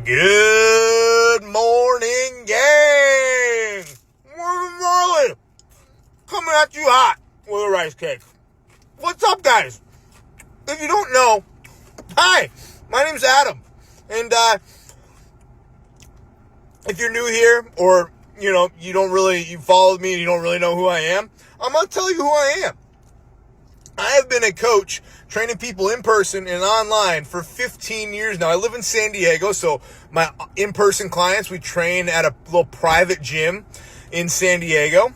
Good morning, gang! Marley, coming at you hot with a rice cake. What's up, guys? If you don't know, hi, my name's Adam. And if you're new here, or you followed me and you don't really know who I am, I'm gonna tell you who I am. I have been a coach training people in person and online for 15 years now. I live in San Diego, so my in-person clients, we train at a little private gym in San Diego.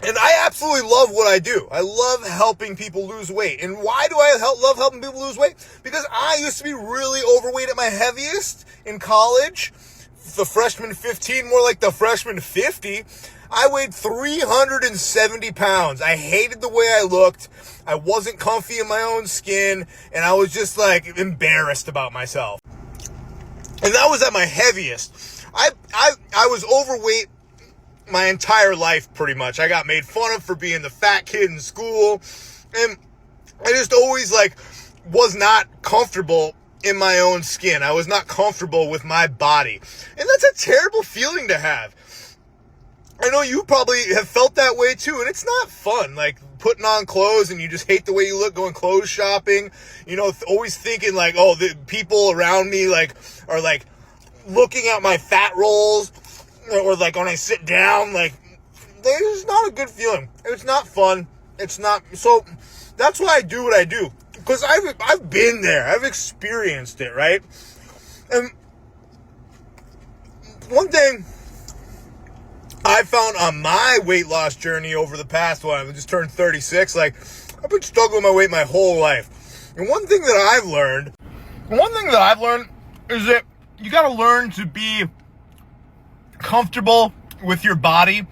And I absolutely love what I do. I love helping people lose weight. And why do I love helping people lose weight? Because I used to be really overweight at my heaviest in college. The freshman 15, more like the freshman 50. I weighed 370 pounds. I hated the way I looked. I wasn't comfy in my own skin. And I was just embarrassed about myself. And that was at my heaviest. I was overweight my entire life, pretty much. I got made fun of for being the fat kid in school. And I just always was not comfortable in my own skin. I was not comfortable with my body. And that's a terrible feeling to have. I know you probably have felt that way too, and it's not fun, putting on clothes and you just hate the way you look going clothes shopping, always thinking the people around me are looking at my fat rolls, or when I sit down, it's not a good feeling. It's not fun. It's not, so that's why I do what I do, because I've been there. I've experienced it, right? And one thing I found on my weight loss journey over the past one, I just turned 36, I've been struggling with my weight my whole life. And one thing that I've learned is that you got to learn to be comfortable with your body,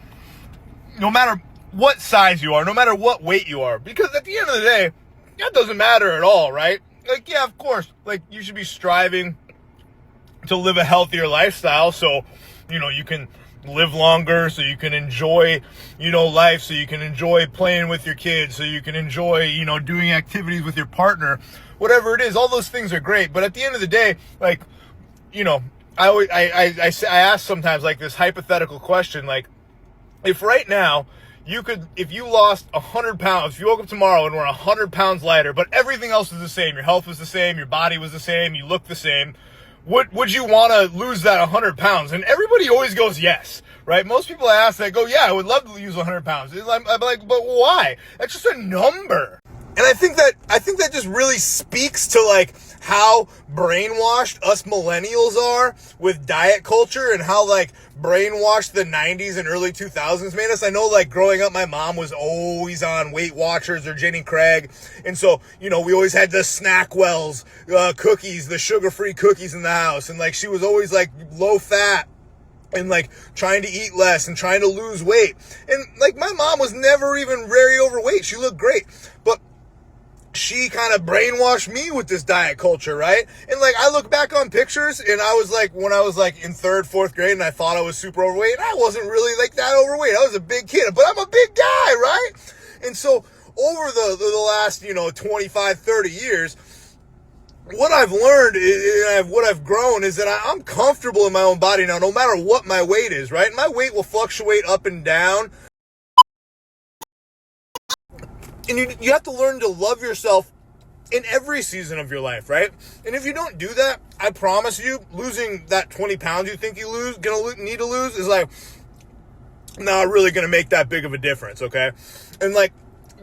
no matter what size you are, no matter what weight you are. Because at the end of the day, that doesn't matter at all, right? Yeah, of course, you should be striving to live a healthier lifestyle so, you can live longer, so you can enjoy, life, so you can enjoy playing with your kids, so you can enjoy, doing activities with your partner, whatever it is. All those things are great. But at the end of the day, I ask sometimes this hypothetical question, if right now if you lost 100 pounds, if you woke up tomorrow and were 100 pounds lighter, but everything else was the same, your health was the same, your body was the same, you looked the same, would you want to lose that 100 pounds? And everybody always goes yes, right? Most people I ask, they go, yeah, I would love to lose 100 pounds. I'm like, but why? That's just a number. And I think that just really speaks to how brainwashed us millennials are with diet culture, and how brainwashed the 90s and early 2000s made us. I know growing up, my mom was always on Weight Watchers or Jenny Craig. And so, we always had the Snackwells cookies, the sugar-free cookies in the house. And she was always low fat and trying to eat less and trying to lose weight. And my mom was never even very overweight. She looked great. But she kind of brainwashed me with this diet culture, right? And I look back on pictures, and I was when I was in third, fourth grade, and I thought I was super overweight, and I wasn't really that overweight. I was a big kid, but I'm a big guy, right? And so over the last 25, 30 years, what I've learned and what I've grown is that I'm comfortable in my own body now, no matter what my weight is, right? And my weight will fluctuate up and down. And you have to learn to love yourself in every season of your life, right? And if you don't do that, I promise you, losing that 20 pounds you think gonna need to lose is not really gonna make that big of a difference, okay? And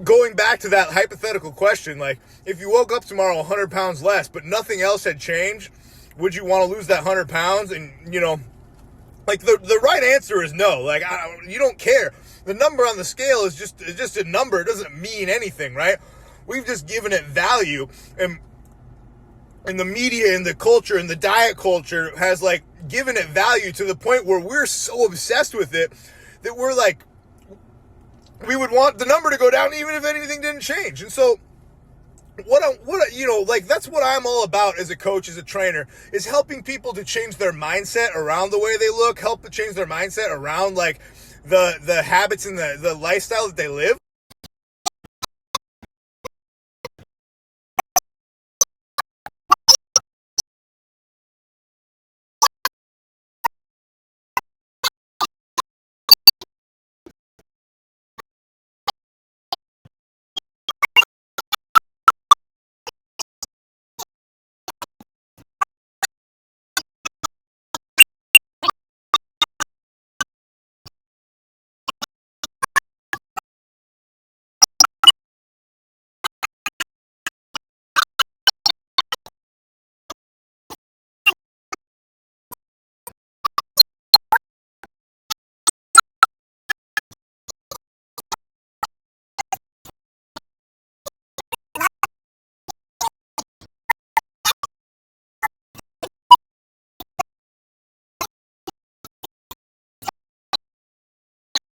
going back to that hypothetical question, if you woke up tomorrow 100 pounds less, but nothing else had changed, would you want to lose that 100 pounds? And, the right answer is no. You don't care. The number on the scale is just a number. It doesn't mean anything, right? We've just given it value, and the media and the culture and the diet culture has given it value to the point where we're so obsessed with it that we're we would want the number to go down even if anything didn't change. And so that's what I'm all about as a coach, as a trainer, is helping people to change their mindset around the way they look, help to change their mindset around the habits and the lifestyle that they live.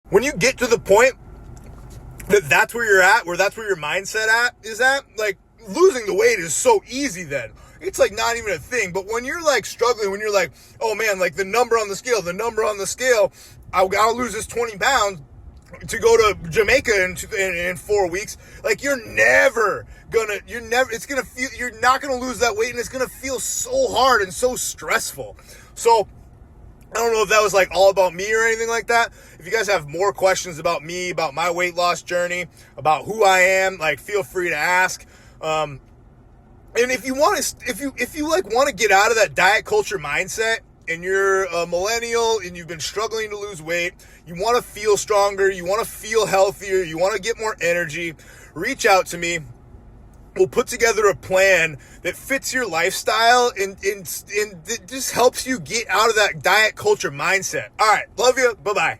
When you get to the point that's where you're at, where that's where your mindset is at, like, losing the weight is so easy then. It's like not even a thing. But when you're like struggling, when you're like, oh man, like the number on the scale, I gotta lose this 20 pounds to go to Jamaica in 4 weeks. Like, you're not gonna lose that weight, and it's gonna feel so hard and so stressful. So I don't know if that was like all about me or anything like that. If you guys have more questions about me, about my weight loss journey, about who I am, like, feel free to ask. And if you want to, if you like want to get out of that diet culture mindset, and you're a millennial and you've been struggling to lose weight, you want to feel stronger, you want to feel healthier, you want to get more energy, reach out to me. We'll put together a plan that fits your lifestyle and it just helps you get out of that diet culture mindset. All right. Love you. Bye-bye.